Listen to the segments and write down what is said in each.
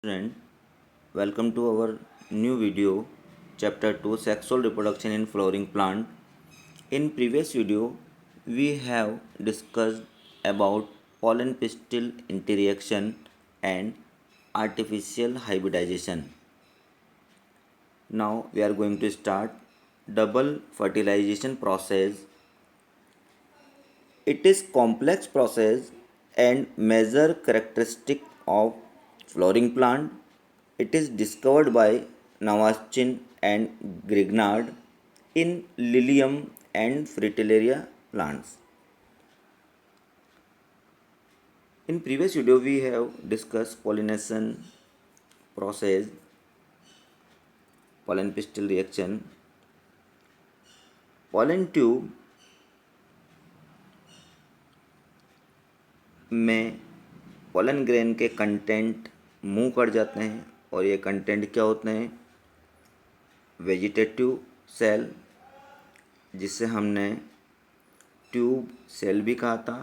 Student, welcome to our new video, chapter 2, sexual reproduction in flowering plant. In previous video, we have discussed about pollen pistil interaction and artificial hybridization. Now we are going to start double fertilization process. It is complex process and major characteristic of flowering plant. It is discovered by Navaschin and Grignard in Lilium and Fritillaria plants. In previous video we have discussed pollination process, pollen pistil reaction. Pollen tube में pollen grain के content move कर जाते हैं और ये content क्या होते हैं? वेजिटेटिव सेल, जिसे हमने ट्यूब सेल भी कहा था,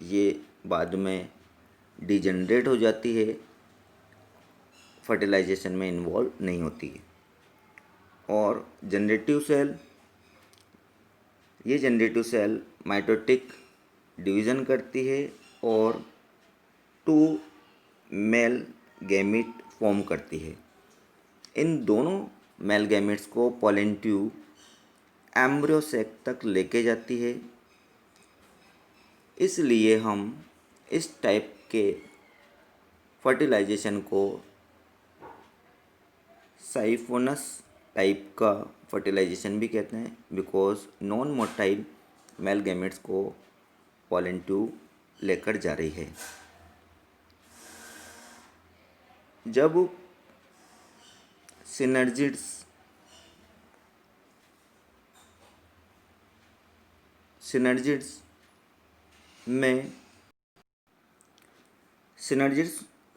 ये बाद में डिजनरेट हो जाती है, फर्टिलाइजेशन में इन्वॉल्व नहीं होती है। और जनरेटिव सेल, ये जनरेटिव सेल माइटोटिक डिवीज़न करती है और 2 मेल गैमीट फॉर्म करती है। इन दोनों मेल गैमीट्स को पोलन ट्यूब एम्ब्रियो सैक तक लेके जाती है। इसलिए हम इस टाइप के फर्टिलाइजेशन को साइफोनस टाइप का फर्टिलाइजेशन भी कहते हैं, because non motile male gametes को पोलन ट्यूब लेकर जा रही है। जब सिनर्जिड्स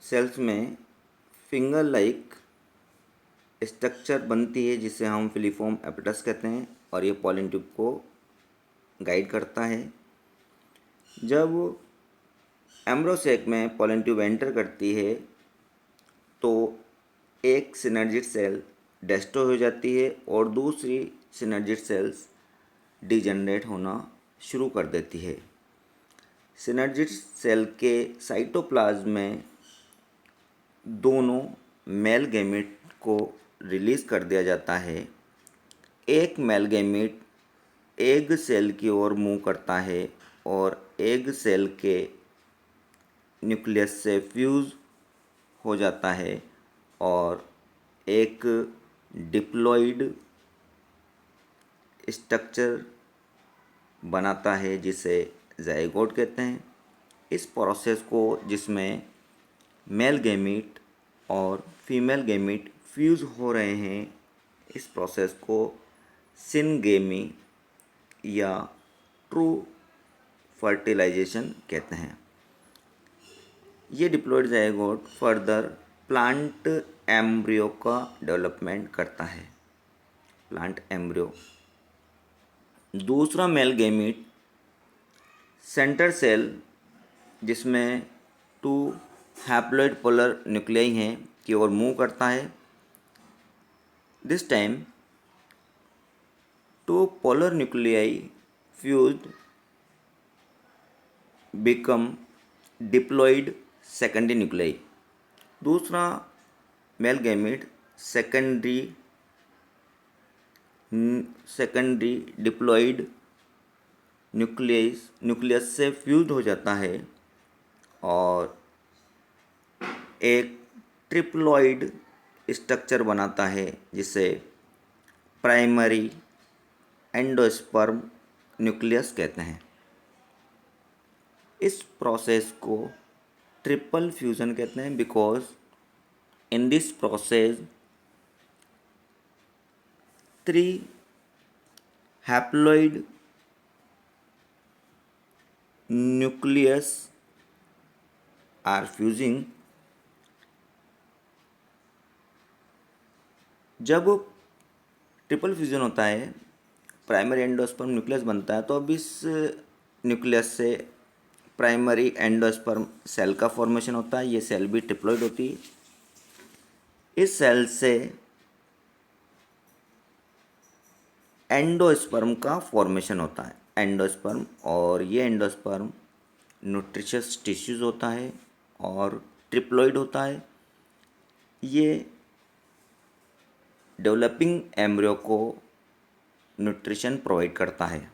सेल्स में फिंगर लाइक स्ट्रक्चर बनती है, जिसे हम फिलीफॉर्म एपिटस कहते हैं, और ये पोलन ट्यूब को गाइड करता है। जब एम्ब्रियो सैक में पोलन ट्यूब एंटर करती है तो एक सिनर्जिड सेल डेस्ट्रॉय हो जाती है और दूसरी सिनर्जिड सेल्स डिजनरेट होना शुरू कर देती है। सिनर्जिड सेल के साइटोप्लाज्म में दोनों मेल गैमीट को रिलीज़ कर दिया जाता है। एक मेल गैमीट एग सेल की ओर मूव करता है और एग सेल के न्यूक्लियस से फ्यूज़ हो जाता है और एक डिप्लॉइड स्ट्रक्चर बनाता है, जिसे ज़ाइगोट कहते हैं। इस प्रोसेस को, जिसमें मेल गैमीट और फीमेल गैमीट फ्यूज़ हो रहे हैं, इस प्रोसेस को सिनगेमी या ट्रू फर्टिलाइजेशन कहते हैं। ये diploid zygote further plant embryo का डेवलपमेंट करता है। Plant embryo. दूसरा मेल गैमीट सेंटर सेल, जिसमें 2 हैप्लॉइड पोलर न्यूक्लियाई हैं, की ओर मूव करता है। This time 2 polar nuclei fused become diploid secondary nuclei. दूसरा male gamete secondary diploid nucleus से फ्यूज्ड हो जाता है और एक ट्रिप्लॉइड स्ट्रक्चर बनाता है, जिसे प्राइमरी एंडोस्पर्म न्यूक्लियस कहते हैं। इस प्रोसेस को ट्रिपल फ्यूज़न कहते हैं, because in this process 3 haploid nucleus are fusing. जब ट्रिपल फ्यूज़न होता है, प्राइमरी एंडोस्पर्म न्यूक्लियस बनता है, तो अब इस न्यूक्लियस से प्राइमरी एंडोस्पर्म सेल का फॉर्मेशन होता है। ये सेल भी ट्रिप्लॉइड होती है इस सेल से एंडोस्पर्म का फॉर्मेशन होता है, एंडोस्पर्म, और ये एंडोस्पर्म न्यूट्रिशियस टिश्यूज होता है और ट्रिप्लॉइड होता है। ये डेवलपिंग एम्ब्रियो को न्यूट्रिशन प्रोवाइड करता है।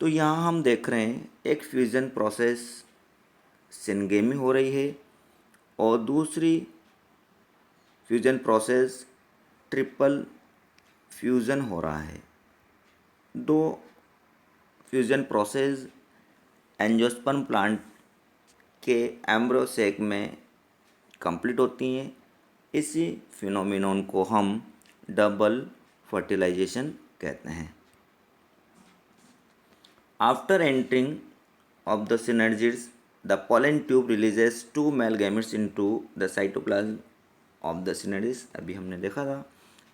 तो यहाँ हम देख रहे हैं एक फ्यूज़न प्रोसेस सिनगेमी हो रही है और दूसरी फ्यूज़न प्रोसेस ट्रिपल फ्यूज़न हो रहा है। दो फ्यूज़न प्रोसेस एंजियोस्पर्म प्लांट के एम्ब्रियो सेक में कंप्लीट होती हैं। इसी फिनोमिनन को हम डबल फर्टिलाइजेशन कहते हैं। After entering of the synergids, the pollen tube releases two male gametes into the cytoplasm of the synergids. अभी हमने देखा था.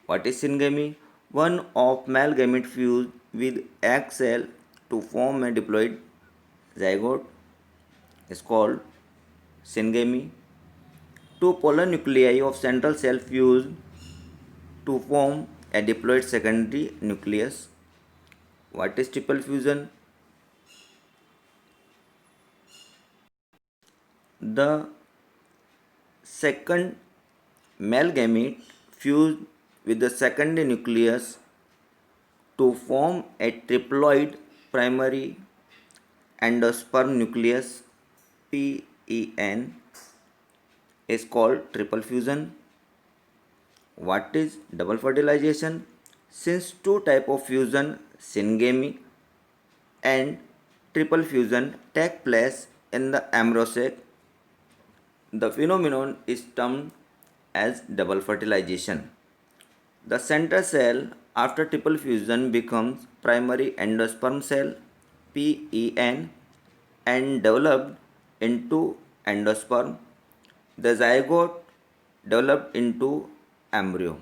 What is syngamy? One of male gamete fused with egg cell to form a diploid zygote is called syngamy. Two polar nuclei of central cell fused to form a diploid secondary nucleus. What is triple fusion? The second male gamete fused with the secondary nucleus to form a triploid primary endosperm nucleus PEN is called triple fusion. What is double fertilization? Since two type of fusion, syngamy and triple fusion, take place in the embryo sac, the phenomenon is termed as double fertilization. The central cell after triple fusion becomes primary endosperm cell PEN and developed into endosperm. The zygote developed into embryo.